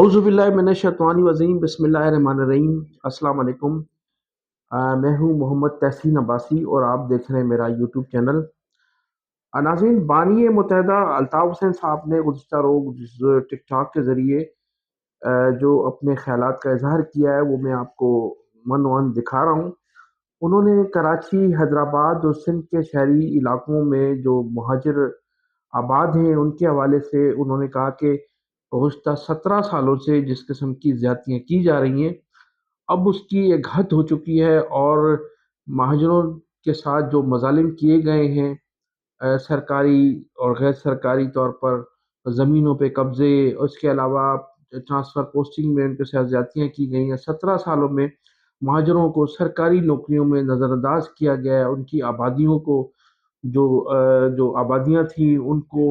اعوذ باللہ من الشیطان الرجیم، بسم اللہ الرحمن الرحیم۔ السلام علیکم۔ میں ہوں محمد تحسین عباسی اور آپ دیکھ رہے ہیں میرا یوٹیوب چینل۔ ناظرین، بانی متحدہ الطاف حسین صاحب نے گزشتہ روز ٹک ٹاک کے ذریعے جو اپنے خیالات کا اظہار کیا ہے وہ میں آپ کو من ون دکھا رہا ہوں۔ انہوں نے کراچی، حیدرآباد اور سندھ کے شہری علاقوں میں جو مہاجر آباد ہیں ان کے حوالے سے انہوں نے کہا کہ گزشتہ 17 سالوں سے جس قسم کی زیادتیاں کی جا رہی ہیں اب اس کی ایک حد ہو چکی ہے، اور مہاجروں کے ساتھ جو مظالم کیے گئے ہیں سرکاری اور غیر سرکاری طور پر زمینوں پہ قبضے، اس کے علاوہ ٹرانسفر پوسٹنگ میں ان کے ساتھ زیادتیاں کی گئی ہیں۔ 17 سالوں میں مہاجروں کو سرکاری نوکریوں میں نظر انداز کیا گیا ہے، ان کی آبادیوں کو جو آبادیاں تھیں ان کو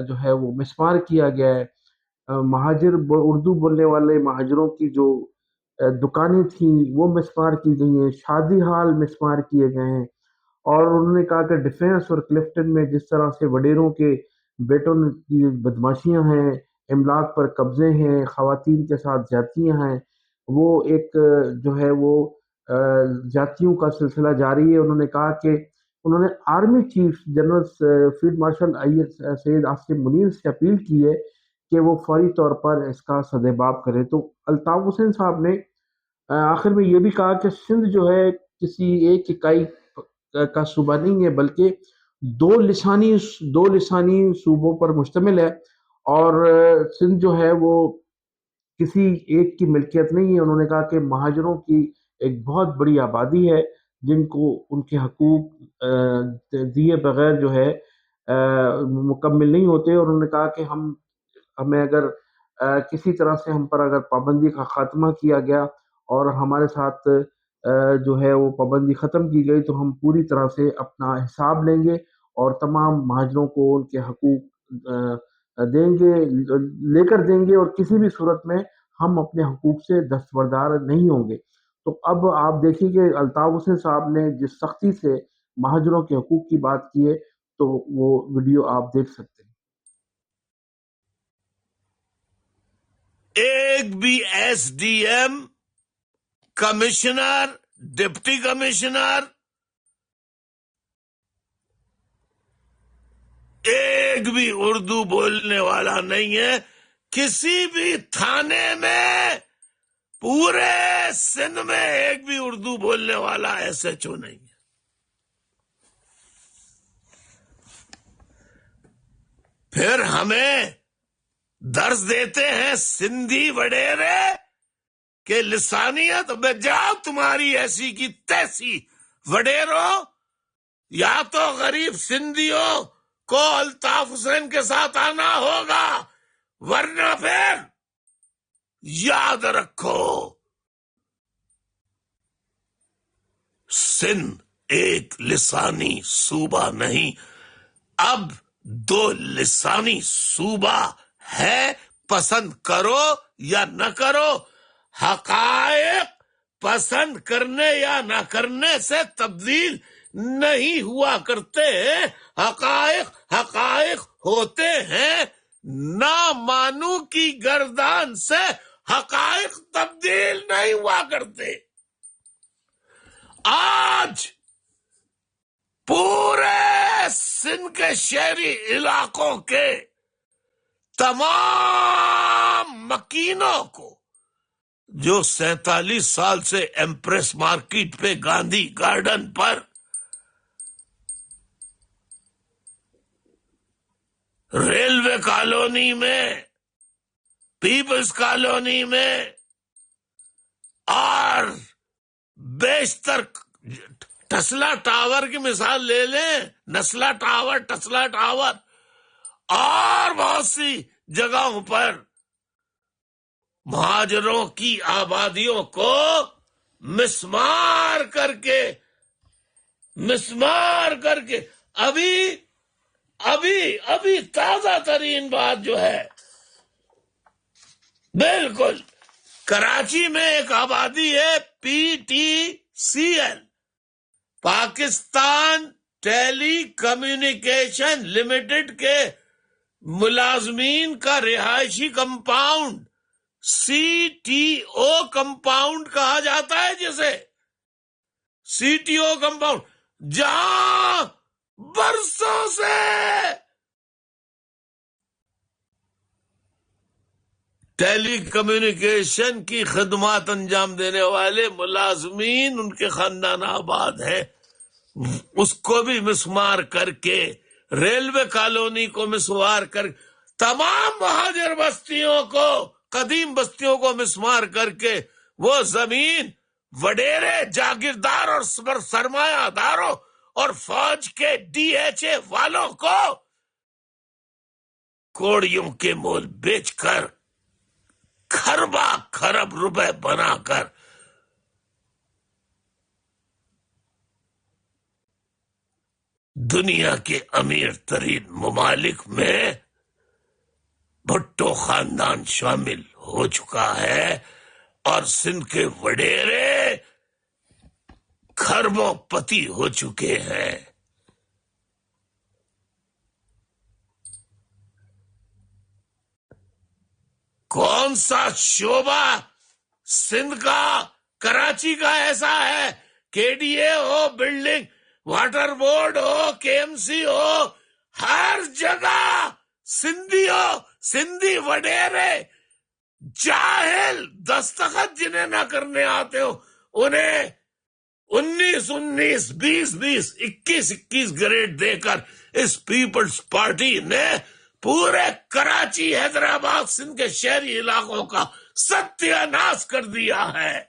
جو ہے وہ مسمار کیا گیا ہے۔ مہاجر اردو بولنے والے مہاجروں کی جو دکانیں تھیں وہ مسمار کی گئی ہیں، شادی ہال مسمار کیے گئے ہیں، اور انہوں نے کہا کہ ڈیفینس اور کلفٹن میں جس طرح سے وڈیروں کے بیٹوں کی بدماشیاں ہیں، املاک پر قبضے ہیں، خواتین کے ساتھ زیادتیاں ہیں، وہ ایک جو ہے وہ زیادتیوں کا سلسلہ جاری ہے۔ انہوں نے کہا کہ انہوں نے army chief general field marshal Syed Asim Munir سے اپیل کی ہے کہ وہ فوری طور پر اس کا سدباب کرے۔ تو الطاف حسین صاحب نے آخر میں یہ بھی کہا کہ سندھ جو ہے کسی ایک اکائی کا صوبہ نہیں ہے بلکہ دو لسانی صوبوں پر مشتمل ہے، اور سندھ جو ہے وہ کسی ایک کی ملکیت نہیں ہے۔ انہوں نے کہا کہ مہاجروں کی ایک بہت بڑی آبادی ہے جن کو ان کے حقوق دیے بغیر جو ہے مکمل نہیں ہوتے، اور انہوں نے کہا کہ ہمیں اگر کسی طرح سے ہم پر اگر پابندی کا خاتمہ کیا گیا اور ہمارے ساتھ جو ہے وہ پابندی ختم کی گئی تو ہم پوری طرح سے اپنا حساب لیں گے اور تمام مہاجروں کو ان کے حقوق لے کر دیں گے، اور کسی بھی صورت میں ہم اپنے حقوق سے دستبردار نہیں ہوں گے۔ تو اب آپ دیکھیں کہ الطاف حسین صاحب نے جس سختی سے مہاجروں کے حقوق کی بات کی ہے تو وہ ویڈیو آپ دیکھ سکتے ہیں۔ ایک بھی S D M, commissioner, deputy commissioner, ایک بھی اردو بولنے والا نہیں ہے کسی بھی تھانے میں۔ پورے سندھ میں ایک بھی اردو بولنے والا ایس ایچ او نہیں ہے۔ پھر ہمیں درس دیتے ہیں سندھی وڈیرے کہ لسانیت میں جاؤ تمہاری ایسی کی تیسی وڈیروں، یا تو غریب سندھیوں کو الطاف حسین کے ساتھ آنا ہوگا، ورنہ پھر یاد رکھو سندھ ایک لسانی صوبہ نہیں، اب دو لسانی صوبہ ہے۔ پسند کرو یا نہ کرو، حقائق پسند کرنے یا نہ کرنے سے تبدیل نہیں ہوا کرتے ہیں۔ حقائق ہوتے ہیں، نہ مانو کی گردان سے حقائق تبدیل نہیں ہوا کرتے۔ آج پورے سندھ کے شہری علاقوں کے تمام مکینوں کو جو 47 سال سے ایمپریس مارکیٹ پہ، گاندھی گارڈن پر ریلوے کالونی میں، پیپلز کالونی میں اور بیشتر ٹسلا ٹاور کی مثال لے لیں، نسلا ٹاور، ٹسلا ٹاور اور بہت سی جگہوں پر مہاجروں کی آبادیوں کو مسمار کر کے ابھی تازہ ترین بات جو ہے، بالکل کراچی میں ایک آبادی ہے PTCL، پاکستان ٹیلی کمیونیکیشن لمیٹڈ کے ملازمین کا رہائشی کمپاؤنڈ CTO کمپاؤنڈ کہا جاتا ہے جسے CTO کمپاؤنڈ، جہاں برسوں سے ٹیلی کمیونیکیشن کی خدمات انجام دینے والے ملازمین ان کے خاندان آباد ہیں، اس کو بھی مسمار کر کے، ریلوے کالونی کو مسمار کر، تمام مہاجر بستیوں کو، قدیم بستیوں کو مسمار کر کے وہ زمین وڈیرے جاگیردار اور سرمایہ داروں اور فوج کے DHA والوں کو کوڑیوں کے مول بیچ کر کھربا کھرب روپے بنا کر دنیا کے امیر ترین ممالک میں بھٹو خاندان شامل ہو چکا ہے، اور سندھ کے وڈیرے کھربوں پتی ہو چکے ہیں۔ کون سا شعبہ سندھ کا، کراچی کا ایسا ہے، KDA ہو، بلڈنگ، واٹر بورڈ ہو، KMC ہو، ہر جگہ سندھی ہو، سندھی وڈیرے جاہل دستخط جنہیں نہ کرنے آتے ہو، انہیں 19 20 21 گریڈ دے کر اس پیپلز پارٹی نے پورے کراچی، حیدرآباد، سندھ کے شہری علاقوں کا ستیہ ناش کر دیا ہے۔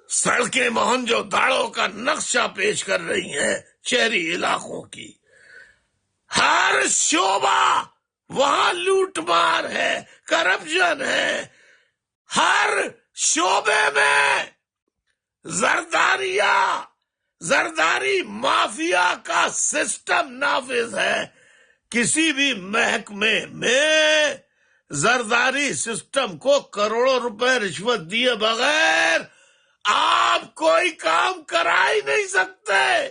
سڑکیں موہنجو داڑو کا نقشہ پیش کر رہی ہیں شہری علاقوں کی، ہر شعبہ وہاں لوٹ مار ہے، کرپشن ہے، ہر شعبے میں زرداری مافیا کا سسٹم نافذ ہے۔ کسی بھی محکمے میں زرداری سسٹم کو کروڑوں روپے رشوت دیے بغیر آپ کوئی کام کرا ہی نہیں سکتے۔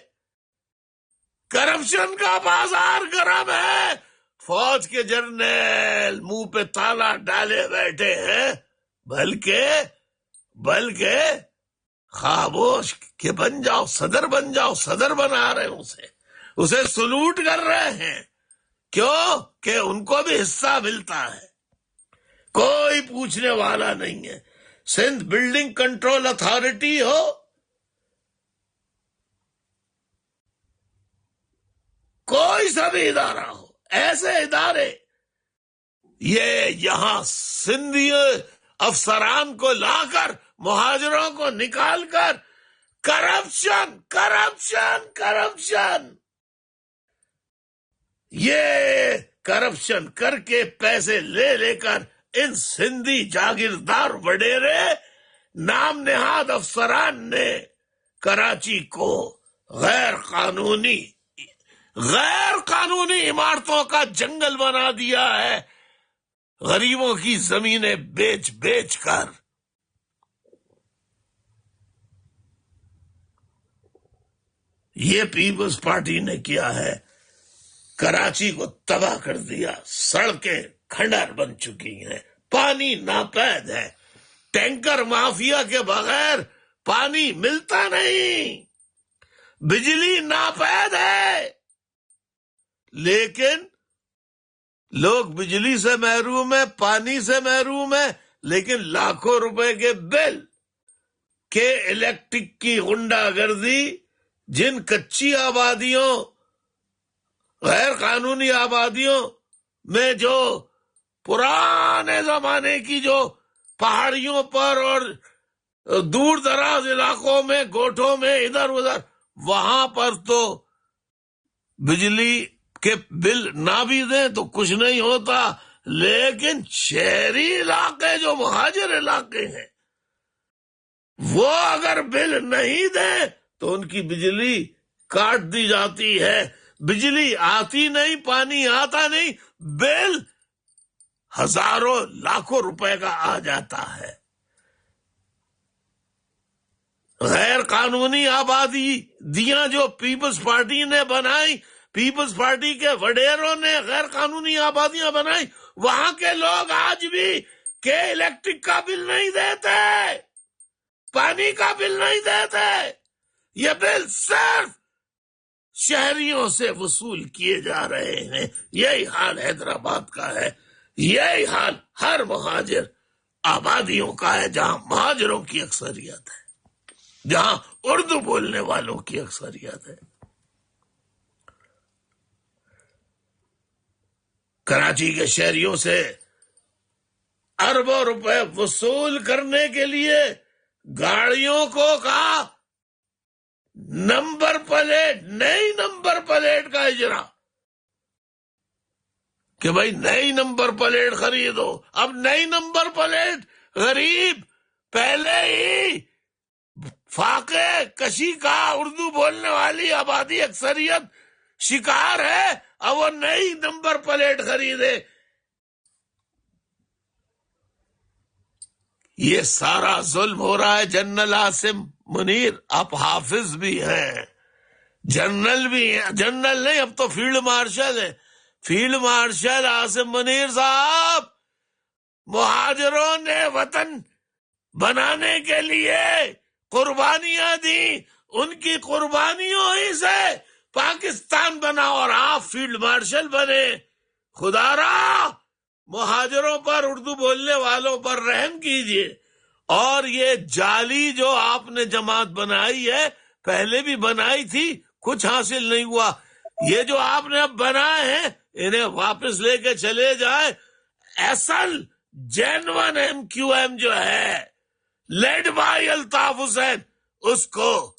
کرپشن کا بازار گرم ہے، فوج کے جرنیل منہ پہ تالا ڈالے بیٹھے ہیں، بلکہ خاموش کہ بن جاؤ، صدر بن جاؤ، صدر بنا رہے ہیں، اسے سلوٹ کر رہے ہیں۔ کیوں کہ ان کو بھی حصہ ملتا ہے، کوئی پوچھنے والا نہیں ہے۔ سندھ بلڈنگ کنٹرول اتھارٹی ہو، کوئی سا بھی ادارہ ہو، ایسے ادارے یہ یہاں سندھی افسران کو لا کر، مہاجروں کو نکال کر کرپشن یہ کرپشن کر کے پیسے لے کر ان سندھی جاگیردار وڈیرے نام نہاد افسران نے کراچی کو غیر قانونی عمارتوں کا جنگل بنا دیا ہے، غریبوں کی زمینیں بیچ کر۔ یہ پیپلز پارٹی نے کیا ہے، کراچی کو تباہ کر دیا، سڑکیں کھنڈر بن چکی ہیں، پانی ناپید ہے، ٹینکر مافیا کے بغیر پانی ملتا نہیں، بجلی ناپید ہے، لیکن لوگ بجلی سے محروم ہیں، پانی سے محروم ہیں، لیکن لاکھوں روپے کے بل کے الیکٹرک کی غنڈہ گردی، جن کچی آبادیوں، غیر قانونی آبادیوں میں جو پرانے زمانے کی جو پہاڑیوں پر اور دور دراز علاقوں میں، گوٹھوں میں، ادھر ادھر، وہاں پر تو بجلی کے بل نہ بھی دیں تو کچھ نہیں ہوتا، لیکن شہری علاقے جو مہاجر علاقے ہیں وہ اگر بل نہیں دیں تو ان کی بجلی کاٹ دی جاتی ہے، بجلی آتی نہیں، پانی آتا نہیں، بل ہزاروں لاکھوں روپے کا آ جاتا ہے۔ غیر قانونی آبادی دیاں جو پیپلز پارٹی نے بنائی، پیپلز پارٹی کے وڈیروں نے غیر قانونی آبادیاں بنائی، وہاں کے لوگ آج بھی کہ الیکٹرک کا بل نہیں دیتے، پانی کا بل نہیں دیتے، یہ بل صرف شہریوں سے وصول کیے جا رہے ہیں۔ یہی حال حیدرآباد کا ہے، یہی حال ہر مہاجر آبادیوں کا ہے جہاں مہاجروں کی اکثریت ہے، جہاں اردو بولنے والوں کی اکثریت ہے۔ کراچی کے شہریوں سے اربوں روپے وصول کرنے کے لیے گاڑیوں کو کہا نمبر پلیٹ، نئی نمبر پلیٹ کا اجرا، کہ بھائی نئی نمبر پلیٹ خریدو۔ اب نئی نمبر پلیٹ غریب پہلے ہی فاقے کشی کا اردو بولنے والی آبادی اکثریت شکار ہے، اب وہ نئی نمبر پلیٹ خریدے۔ یہ سارا ظلم ہو رہا ہے۔ جنرل عاصم منیر، آپ حافظ بھی ہیں، جنرل بھی ہیں، جنرل نہیں اب تو فیلڈ مارشل ہیں، فیلڈ مارشل عاصم منیر صاحب، مہاجروں نے وطن بنانے کے لیے قربانیاں دی، ان کی قربانیوں ہی سے پاکستان بنا، اور آپ فیلڈ مارشل بنے۔ خدا را مہاجروں پر، اردو بولنے والوں پر رحم کیجئے۔ اور یہ جعلی جو آپ نے جماعت بنائی ہے، پہلے بھی بنائی تھی، کچھ حاصل نہیں ہوا، یہ جو آپ نے اب بنائے ہیں انہیں واپس لے کے چلے جائے۔ اصل جینون ایم کیو ایم جو ہے لیڈ بائی الطاف حسین، اس کو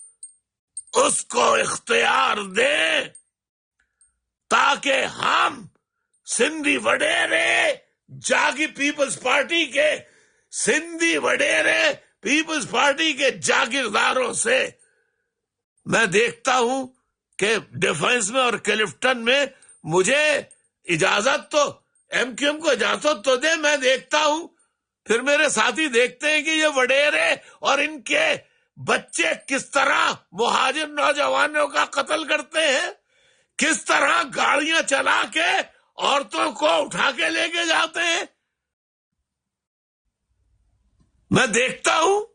اختیار دیں تاکہ ہم سندھی وڈیرے جاگی پیپلز پارٹی کے، سندھی وڈیرے پیپلز پارٹی کے جاگیرداروں سے، میں دیکھتا ہوں کہ ڈیفنس میں اور کلفٹن میں مجھے اجازت تو، ایم کیو ایم کو اجازت تو دے، میں دیکھتا ہوں، پھر میرے ساتھی دیکھتے ہیں کہ یہ وڈیرے اور ان کے بچے کس طرح مہاجر نوجوانوں کا قتل کرتے ہیں، کس طرح گاڑیاں چلا کے عورتوں کو اٹھا کے لے کے جاتے ہیں۔ میں دیکھتا ہوں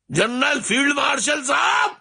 جنرل فیلڈ مارشل صاحب،